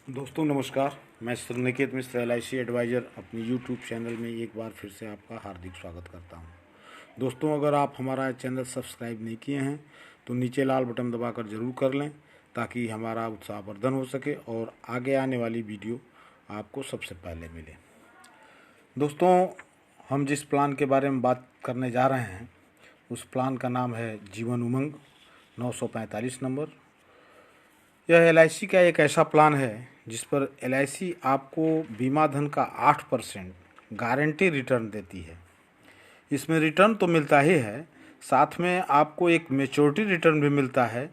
दोस्तों नमस्कार। मैं श्रीनिकेत मिश्र LIC एडवाइज़र अपनी यूट्यूब चैनल में एक बार फिर से आपका हार्दिक स्वागत करता हूं। दोस्तों अगर आप हमारा चैनल सब्सक्राइब नहीं किए हैं तो नीचे लाल बटन दबाकर ज़रूर कर लें ताकि हमारा उत्साहवर्धन हो सके और आगे आने वाली वीडियो आपको सबसे पहले मिले। दोस्तों हम जिस प्लान के बारे में बात करने जा रहे हैं उस प्लान का नाम है जीवन उमंग 945 नंबर। यह LIC का एक ऐसा प्लान है जिस पर LIC आपको बीमा धन का 8% गारंटी रिटर्न देती है। इसमें रिटर्न तो मिलता ही है, साथ में आपको एक मैच्योरिटी रिटर्न भी मिलता है।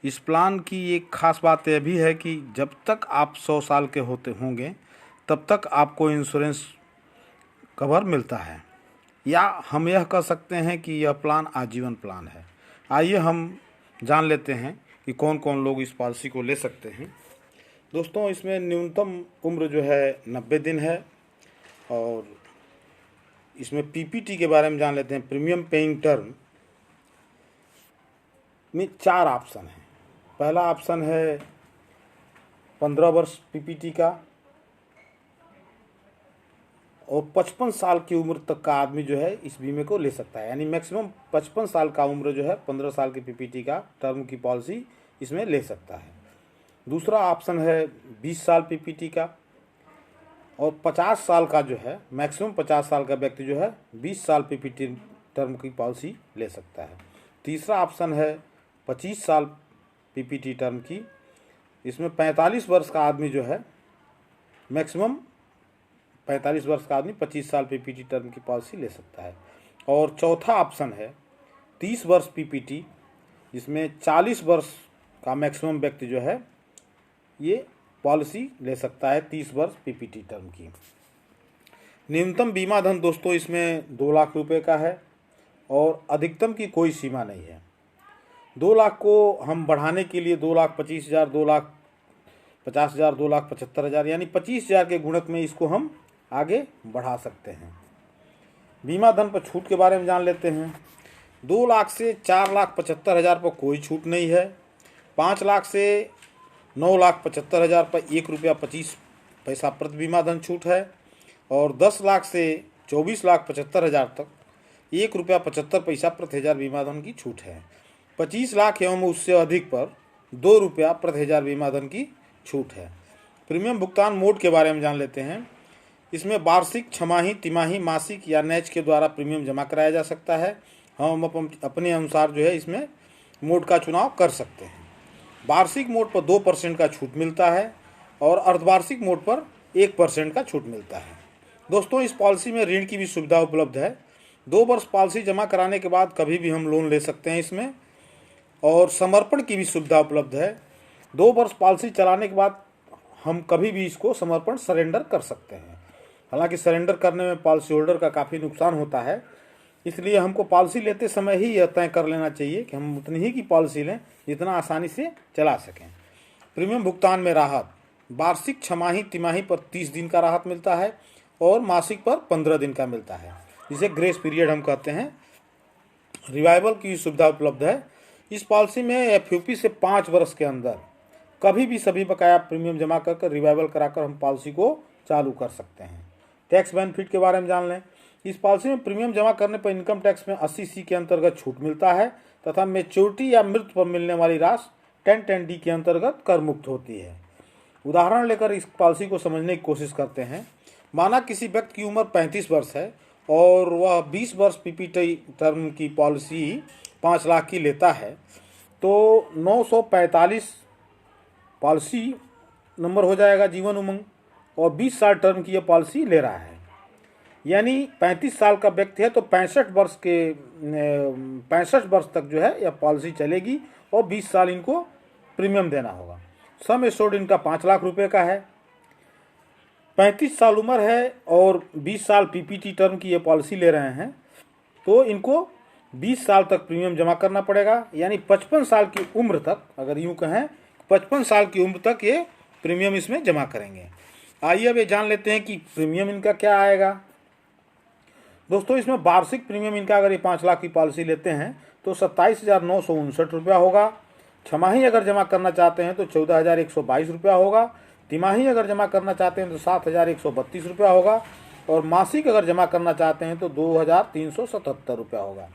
इस प्लान की एक ख़ास बात यह भी है कि जब तक आप 100 साल के होते होंगे तब तक आपको इंश्योरेंस कवर मिलता है, या हम यह कह सकते हैं कि यह प्लान आजीवन प्लान है। आइए हम जान लेते हैं कि कौन कौन लोग इस पॉलिसी को ले सकते हैं। दोस्तों इसमें न्यूनतम उम्र जो है 90 दिन है और इसमें PPT के बारे में जान लेते हैं। प्रीमियम पेइंग टर्म में 4 ऑप्शन हैं। पहला ऑप्शन है 15 वर्ष PPT का और 55 साल की उम्र तक का आदमी जो है इस बीमे को ले सकता है, यानी मैक्सिमम 55 साल का उम्र जो है 15 साल की PPT का टर्म की पॉलिसी इसमें ले सकता है। दूसरा ऑप्शन है 20 साल PPT का और 50 साल का जो है मैक्सिमम 50 साल का व्यक्ति जो है 20 साल PPT टर्म की पॉलिसी ले सकता है। तीसरा ऑप्शन है 25 साल PPT टर्म की, इसमें 45 वर्ष का आदमी जो है मैक्सिमम 45 वर्ष का आदमी 25 साल PPT टर्म की पॉलिसी ले सकता है। और चौथा ऑप्शन है 30 वर्ष PPT, जिसमें 40 वर्ष का मैक्सिमम व्यक्ति जो है ये पॉलिसी ले सकता है 30 वर्ष PPT टर्म की। न्यूनतम बीमा धन दोस्तों इसमें 2 लाख रुपए का है और अधिकतम की कोई सीमा नहीं है। 2 लाख को हम बढ़ाने के लिए 2,25,000, 2,50,000, 2,75,000 यानी 25,000 के गुणक में इसको हम आगे बढ़ा सकते हैं। बीमा धन पर छूट के बारे में जान लेते हैं। 2 लाख से 4,75,000 पर कोई छूट नहीं है। 5 लाख से 9,75,000 पर ₹1.25 प्रति बीमा धन छूट है और 10 लाख से 24,75,000 तक ₹1.75 प्रति हजार बीमा धन की छूट है। 25 लाख एवं उससे अधिक पर ₹2 प्रति हजार बीमा धन की छूट है। प्रीमियम भुगतान मोड के बारे में जान लेते हैं। इसमें वार्षिक, छमाही, तिमाही, मासिक या नैच के द्वारा प्रीमियम जमा कराया जा सकता है। हम अपने अनुसार जो है इसमें मोड का चुनाव कर सकते हैं। वार्षिक मोड पर 2% का छूट मिलता है और अर्धवार्षिक मोड पर 1% का छूट मिलता है। दोस्तों इस पॉलिसी में ऋण की भी सुविधा उपलब्ध है। 2 वर्ष पॉलिसी जमा कराने के बाद कभी भी हम लोन ले सकते हैं इसमें, और समर्पण की भी सुविधा उपलब्ध है। 2 वर्ष पॉलिसी चलाने के बाद हम कभी भी इसको समर्पण सरेंडर कर सकते हैं। हालांकि सरेंडर करने में पॉलिसी होल्डर का काफ़ी नुकसान होता है, इसलिए हमको पॉलिसी लेते समय ही यह तय कर लेना चाहिए कि हम उतनी ही की पॉलिसी लें जितना आसानी से चला सकें। प्रीमियम भुगतान में राहत वार्षिक, छमाही, तिमाही पर 30 दिन का राहत मिलता है और मासिक पर 15 दिन का मिलता है, जिसे ग्रेस पीरियड हम कहते हैं। रिवाइवल की सुविधा उपलब्ध है। इस पॉलिसी में FUP से 5 वर्ष के अंदर कभी भी सभी बकाया प्रीमियम जमा कर रिवाइवल कराकर हम पॉलिसी को चालू कर सकते हैं। टैक्स बेनिफिट के बारे में जान लें। इस पॉलिसी में प्रीमियम जमा करने पर इनकम टैक्स में 80C के अंतर्गत छूट मिलता है तथा मैच्योरिटी या मृत्यु पर मिलने वाली राशि 1010D के अंतर्गत कर मुक्त होती है। उदाहरण लेकर इस पॉलिसी को समझने की कोशिश करते हैं। माना किसी व्यक्ति की उम्र 35 वर्ष है और वह 20 वर्ष PPT टर्म की पॉलिसी 5 लाख की लेता है, तो 945 पॉलिसी नंबर हो जाएगा जीवन उमंग, और 20 साल टर्म की यह पॉलिसी ले रहा है। यानी 35 साल का व्यक्ति है तो 65 वर्ष तक जो है यह पॉलिसी चलेगी और 20 साल इनको प्रीमियम देना होगा। सम एश्योर्ड इनका 5 लाख रुपए का है। 35 साल उम्र है और 20 साल PPT टर्म की ये पॉलिसी ले रहे हैं तो इनको 20 साल तक प्रीमियम जमा करना पड़ेगा, यानी 55 साल की उम्र तक, अगर यूँ कहें 55 साल की उम्र तक ये प्रीमियम इसमें जमा करेंगे। आइए अब ये जान लेते हैं कि प्रीमियम इनका क्या आएगा। दोस्तों इसमें वार्षिक प्रीमियम इनका अगर ये 5 लाख की पॉलिसी लेते हैं तो 27,959 रुपया होगा। छमाही अगर जमा करना चाहते हैं तो 14,122 रुपया होगा। तिमाही अगर जमा करना चाहते हैं तो 7,132 रुपया होगा, और मासिक अगर जमा करना चाहते हैं तो 2,377 रुपया होगा।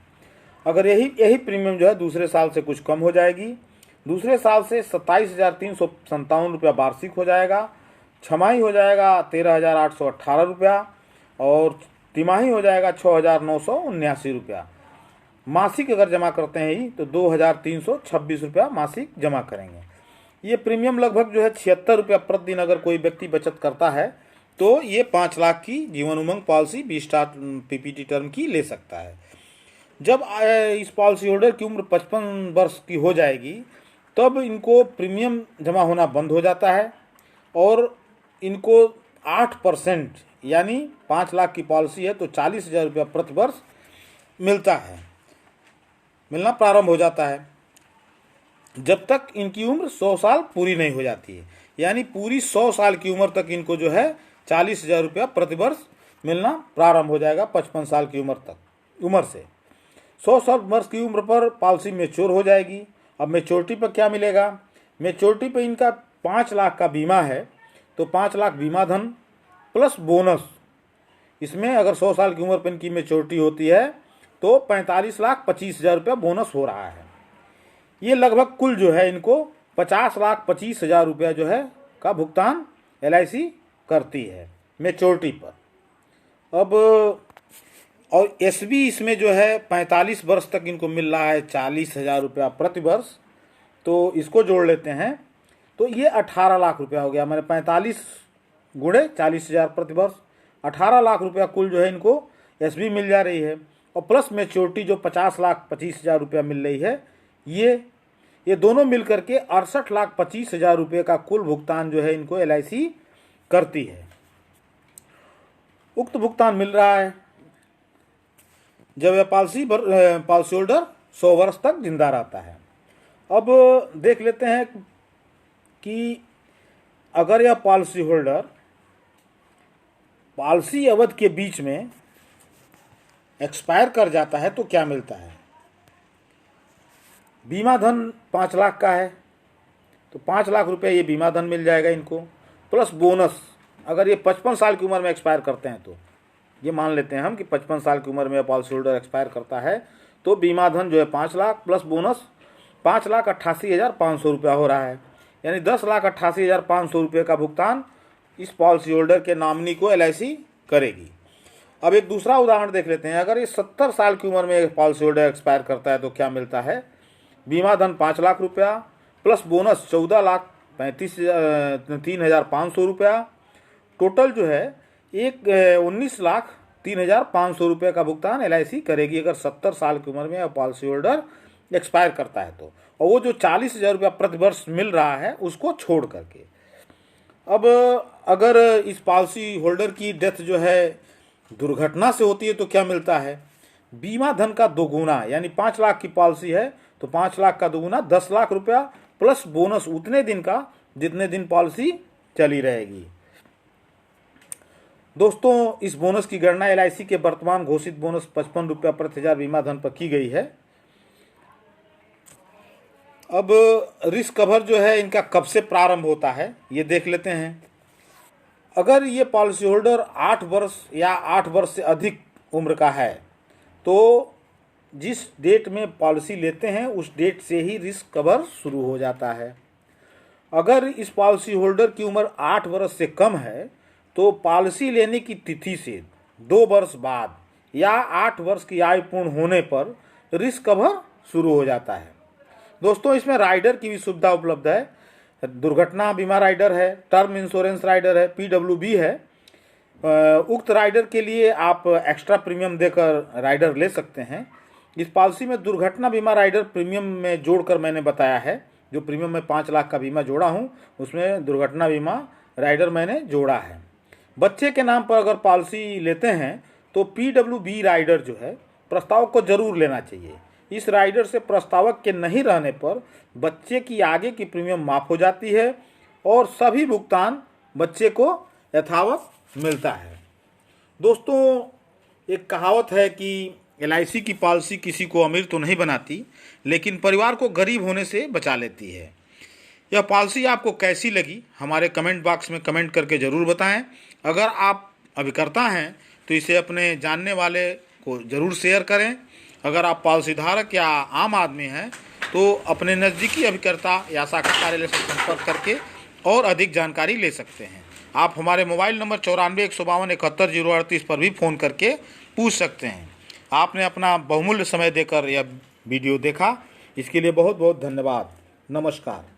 अगर यही प्रीमियम जो है दूसरे साल से कुछ कम हो जाएगी। दूसरे साल से 27,357 रुपया वार्षिक हो जाएगा, छमाही हो जाएगा 13,818 रुपया, और तिमाही हो जाएगा 6,979 रुपया। मासिक अगर जमा करते हैं ही तो 2,326 रुपया मासिक जमा करेंगे। ये प्रीमियम लगभग जो है 76 रुपया प्रतिदिन अगर कोई व्यक्ति बचत करता है तो ये 5 लाख की Jeevan Umang policy 20 PPT term की ले सकता है। जब इस पॉलिसी होल्डर की उम्र 55 वर्ष की हो जाएगी तब इनको प्रीमियम जमा होना बंद हो जाता है, और इनको 8% यानी 5 लाख की पॉलिसी है तो 40,000 रुपया प्रति वर्ष मिलना प्रारंभ हो जाता है, जब तक इनकी उम्र 100 साल पूरी नहीं हो जाती है। यानी पूरी 100 साल की उम्र तक इनको जो है 40,000 रुपया प्रति वर्ष मिलना प्रारंभ हो जाएगा 55 साल की उम्र से। 100 साल वर्ष की उम्र पर पॉलिसी मैच्योर हो जाएगी। अब मैच्योरिटी पर क्या मिलेगा? मैच्योरिटी पर इनका 5 लाख का बीमा है तो 5 लाख बीमा धन प्लस बोनस। इसमें अगर 100 साल की उम्र पर इनकी मैच्योरिटी होती है तो 45,25,000 रुपया बोनस हो रहा है। ये लगभग कुल जो है इनको 50,25,000 रुपया जो है का भुगतान LIC करती है मैच्योरिटी पर। अब और SB इसमें जो है 45 वर्ष तक इनको मिल रहा है 40,000 रुपया प्रति वर्ष, तो इसको जोड़ लेते हैं तो ये 18 लाख रुपया हो गया। मैंने 45 गुणे 40,000 प्रति वर्ष, 18 लाख रुपया कुल जो है इनको SB मिल जा रही है, और प्लस मैच्योरिटी जो 50,25,000 रुपया मिल रही है, ये दोनों मिल करके 68,25,000 रुपये का कुल भुगतान जो है इनको LIC करती है। उक्त भुगतान मिल रहा है जब यह पॉलिसी होल्डर 100 वर्ष तक जिंदा रहता है। अब देख लेते हैं कि अगर यह पॉलिसी होल्डर पॉलिसी अवधि के बीच में एक्सपायर कर जाता है तो क्या मिलता है। बीमा धन 5 लाख का है तो 5 लाख रुपए ये बीमा धन मिल जाएगा इनको, प्लस बोनस। अगर ये 55 साल की उम्र में एक्सपायर करते हैं तो ये मान लेते हैं हम कि 55 साल की उम्र में पॉलिसी होल्डर एक्सपायर करता है तो बीमा धन जो है 5 लाख प्लस बोनस 5,88,500 रुपया हो रहा है। यानी 10,88,500 रुपये का भुगतान इस पॉलिसी होल्डर के नॉमिनी को LIC करेगी। अब एक दूसरा उदाहरण देख लेते हैं। अगर ये 70 साल की उम्र में एक पॉलिसी होल्डर एक्सपायर करता है तो क्या मिलता है। बीमा धन 5 लाख रुपया प्लस बोनस 14,33,500 रुपया, टोटल जो है 19,03,500 रुपये का भुगतान LIC करेगी अगर 70 साल की उम्र में पॉलिसी होल्डर एक्सपायर करता है तो, और वो जो 40,000 रुपया प्रति वर्ष मिल रहा है उसको छोड़ करके। अब अगर इस पॉलिसी होल्डर की डेथ जो है दुर्घटना से होती है तो क्या मिलता है। बीमा धन का दोगुना, यानी 5 लाख की पॉलिसी है तो 5 लाख का दोगुना 10 लाख रुपया प्लस बोनस उतने दिन का जितने दिन पॉलिसी चली रहेगी। दोस्तों, इस बोनस की गणना LIC के वर्तमान घोषित बोनस 55 रुपया प्रति हजार बीमा धन पर की गई है। अब रिस्क कवर जो है इनका कब से प्रारंभ होता है ये देख लेते हैं। अगर ये पॉलिसी होल्डर 8 वर्ष या 8 वर्ष से अधिक उम्र का है तो जिस डेट में पॉलिसी लेते हैं उस डेट से ही रिस्क कवर शुरू हो जाता है। अगर इस पॉलिसी होल्डर की उम्र 8 वर्ष से कम है तो पॉलिसी लेने की तिथि से 2 वर्ष बाद या 8 वर्ष की आयु पूर्ण होने पर रिस्क कवर शुरू हो जाता है। दोस्तों, इसमें राइडर की भी सुविधा उपलब्ध है। दुर्घटना बीमा राइडर है, टर्म इंश्योरेंस राइडर है, PWB है। उक्त राइडर के लिए आप एक्स्ट्रा प्रीमियम देकर राइडर ले सकते हैं। इस पॉलिसी में दुर्घटना बीमा राइडर प्रीमियम में जोड़कर मैंने बताया है, जो प्रीमियम में 5 लाख का बीमा जोड़ा हूं उसमें दुर्घटना बीमा राइडर मैंने जोड़ा है। बच्चे के नाम पर अगर पॉलिसी लेते हैं तो PWB राइडर जो है प्रस्तावक को जरूर लेना चाहिए। इस राइडर से प्रस्तावक के नहीं रहने पर बच्चे की आगे की प्रीमियम माफ हो जाती है और सभी भुगतान बच्चे को यथावत मिलता है। दोस्तों, एक कहावत है कि LIC की पॉलिसी किसी को अमीर तो नहीं बनाती लेकिन परिवार को गरीब होने से बचा लेती है। यह पॉलिसी आपको कैसी लगी हमारे कमेंट बॉक्स में कमेंट करके ज़रूर बताएं। अगर आप अभिकर्ता हैं तो इसे अपने जानने वाले को ज़रूर शेयर करें। अगर आप पॉलिसी धारक या आम आदमी हैं तो अपने नज़दीकी अभिकर्ता या शाखा कार्यालय से संपर्क करके और अधिक जानकारी ले सकते हैं। आप हमारे मोबाइल नंबर 94-152-71-038 पर भी फ़ोन करके पूछ सकते हैं। आपने अपना बहुमूल्य समय देकर यह वीडियो देखा, इसके लिए बहुत बहुत धन्यवाद। नमस्कार।